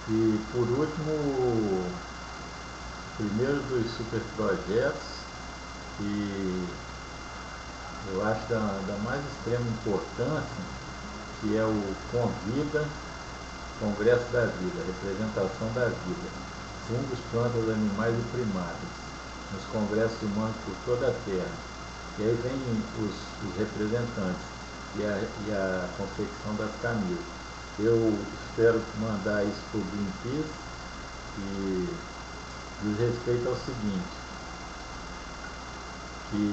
E por último, o primeiro dos super projetos, que eu acho da mais extrema importância, que é o Convida, Congresso da Vida, Representação da Vida, fungos, plantas, animais e primatas, nos congressos humanos por toda a Terra. E aí vem os representantes e a confecção das camisas. Eu espero mandar isso para o Greenpeace e diz respeito ao seguinte, que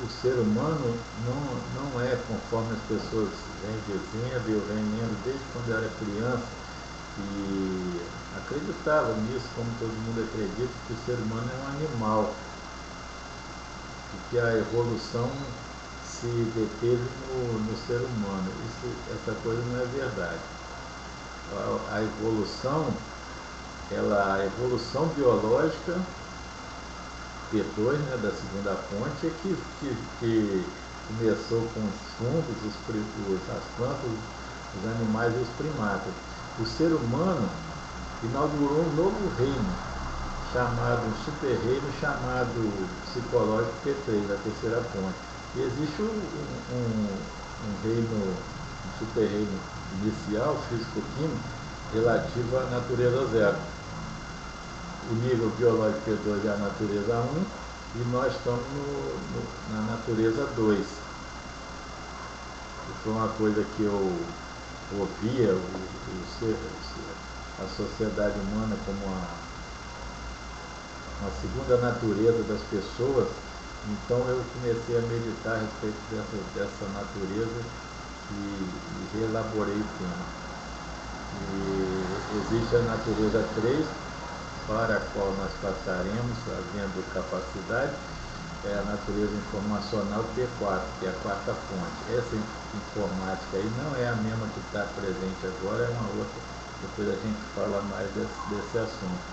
o ser humano não é conforme as pessoas vêm dizendo, eu venho lendo desde quando eu era criança e acreditava nisso, como todo mundo acredita, que o ser humano é um animal e que a evolução se deteve no ser humano. Essa coisa não é verdade. A evolução biológica P2, né, da segunda fonte, é que começou com os fungos, as plantas, os animais e os primatas. O ser humano inaugurou um novo reino, um super-reino chamado psicológico P3, da terceira fonte. E existe um reino, um super-reino inicial, físico-químico, relativo à natureza zero. O nível biológico P2 é a natureza 1 e nós estamos na natureza 2. E foi uma coisa que eu ouvia a sociedade humana como uma segunda natureza das pessoas, então eu comecei a meditar a respeito dessa natureza e reelaborei o tema. E existe a natureza 3, para a qual nós passaremos, havendo capacidade, é a natureza informacional P4, que é a quarta fonte. Essa informática aí não é a mesma que está presente agora, é uma outra. Depois a gente fala mais desse assunto.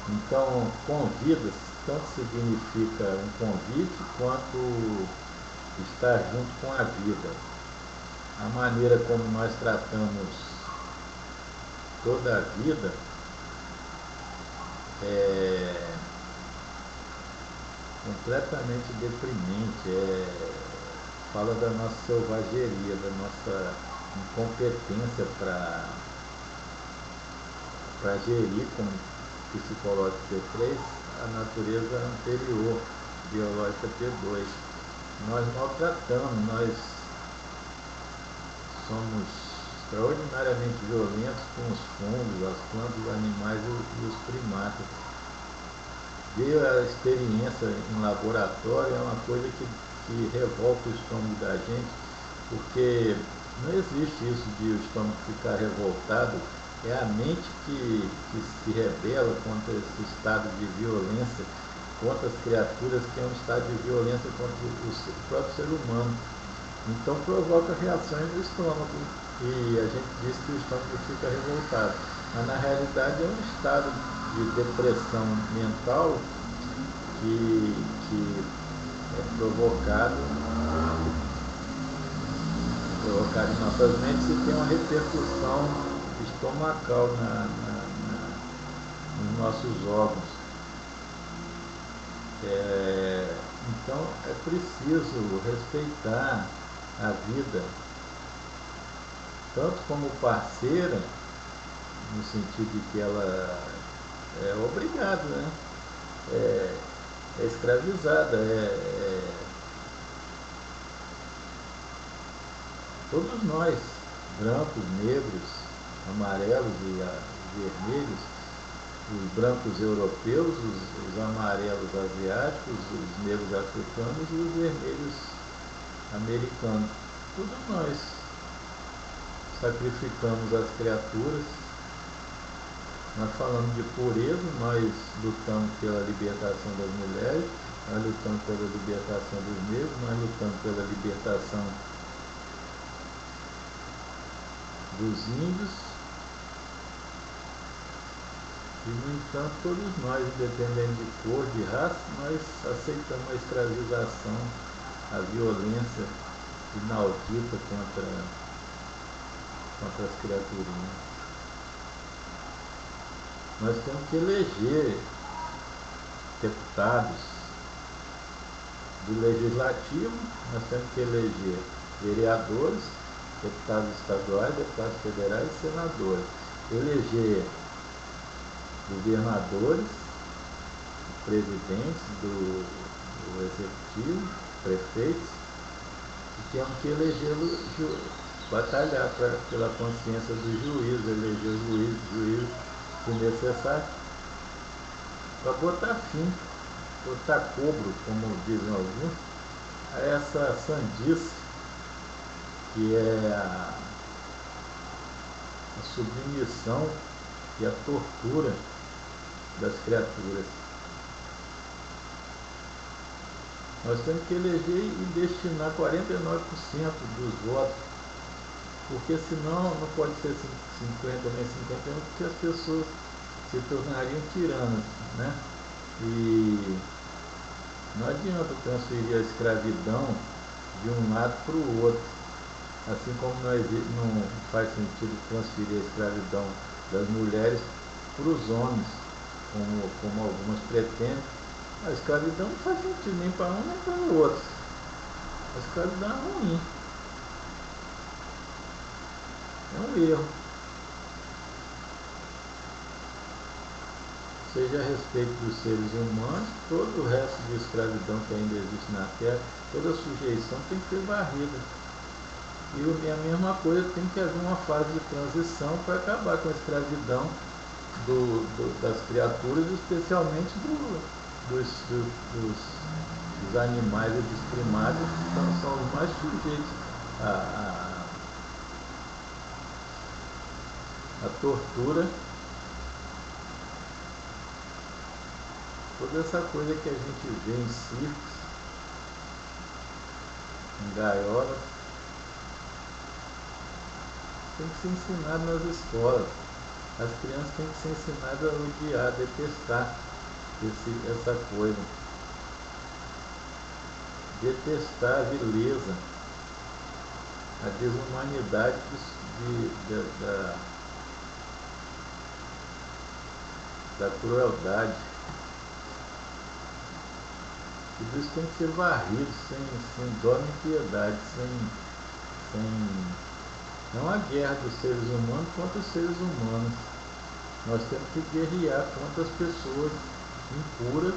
Então, convidas, tanto significa um convite, quanto estar junto com a vida. A maneira como nós tratamos toda a vida é completamente deprimente, fala da nossa selvageria, da nossa incompetência para gerir como psicológico P3 a natureza anterior, biológica P2. Nós maltratamos, nós somos extraordinariamente violentos com os fungos, as plantas, os animais e os primatas. Ver a experiência em laboratório é uma coisa que revolta o estômago da gente, porque não existe isso de o estômago ficar revoltado, é a mente que se rebela contra esse estado de violência, contra as criaturas, que é um estado de violência contra o próprio ser humano. Então provoca reações do estômago e a gente diz que o estômago fica revoltado, mas na realidade é um estado de depressão mental que é provocado em nossas mentes e tem uma repercussão estomacal nos nossos órgãos. Então é preciso respeitar a vida, tanto como parceira, no sentido de que ela é obrigada, né? É escravizada, todos nós, brancos, negros, amarelos e vermelhos, os brancos europeus, os amarelos asiáticos, os negros africanos e os vermelhos americanos. Todos nós sacrificamos as criaturas. Nós falamos de pureza, nós lutamos pela libertação das mulheres, nós lutamos pela libertação dos negros, nós lutamos pela libertação dos índios, e no entanto todos nós, independente de cor, de raça, nós aceitamos a escravização, a violência inaudita contra contra as criaturinhas. Nós temos que eleger deputados do legislativo, nós temos que eleger vereadores, deputados estaduais, deputados federais e senadores. Eleger governadores, presidentes do executivo, prefeitos, e temos que eleger batalhar pela consciência do juiz, eleger juiz se necessário, para botar fim, botar cobro, como dizem alguns, a essa sandice que é a submissão e a tortura das criaturas. Nós temos que eleger e destinar 49% dos votos, porque senão não pode ser 50 nem 51, porque as pessoas se tornariam tiranas, né? E não adianta transferir a escravidão de um lado para o outro, assim como não faz sentido transferir a escravidão das mulheres para os homens, como algumas pretendem. A escravidão não faz sentido nem para um nem para o outro. A escravidão é ruim. É um erro. Seja a respeito dos seres humanos, todo o resto de escravidão que ainda existe na Terra, toda sujeição tem que ser varrida. E a mesma coisa, tem que haver uma fase de transição para acabar com a escravidão das criaturas, especialmente dos animais e dos primatas, que são os mais sujeitos à tortura. Toda essa coisa que a gente vê em circos, em gaiolas, tem que ser ensinado nas escolas. As crianças têm que ser ensinadas a odiar, a detestar essa coisa. Detestar a vileza, a desumanidade da crueldade. Tudo isso tem que ser varrido, sem dó nem piedade, não há guerra dos seres humanos contra os seres humanos. Nós temos que guerrear contra as pessoas impuras,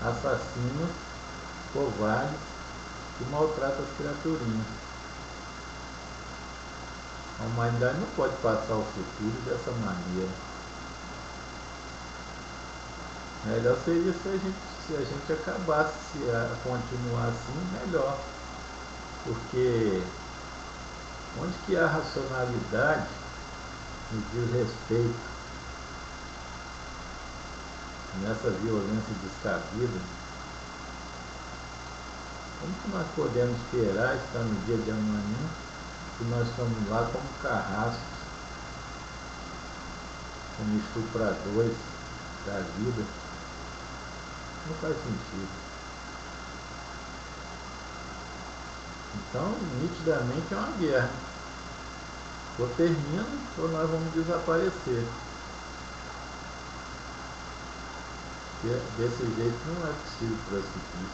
assassinas, covardes, que maltratam as criaturinhas. A humanidade não pode passar o futuro dessa maneira. Melhor seria se a gente acabasse a continuar assim, melhor. Porque onde que há racionalidade nos diz respeito nessa violência descabida, como que nós podemos esperar estar no dia de amanhã se nós estamos lá como carrascos, como estupradores da vida? Não faz sentido. Então, nitidamente é uma guerra. Ou termina, ou nós vamos desaparecer. Desse jeito não é possível prosseguir.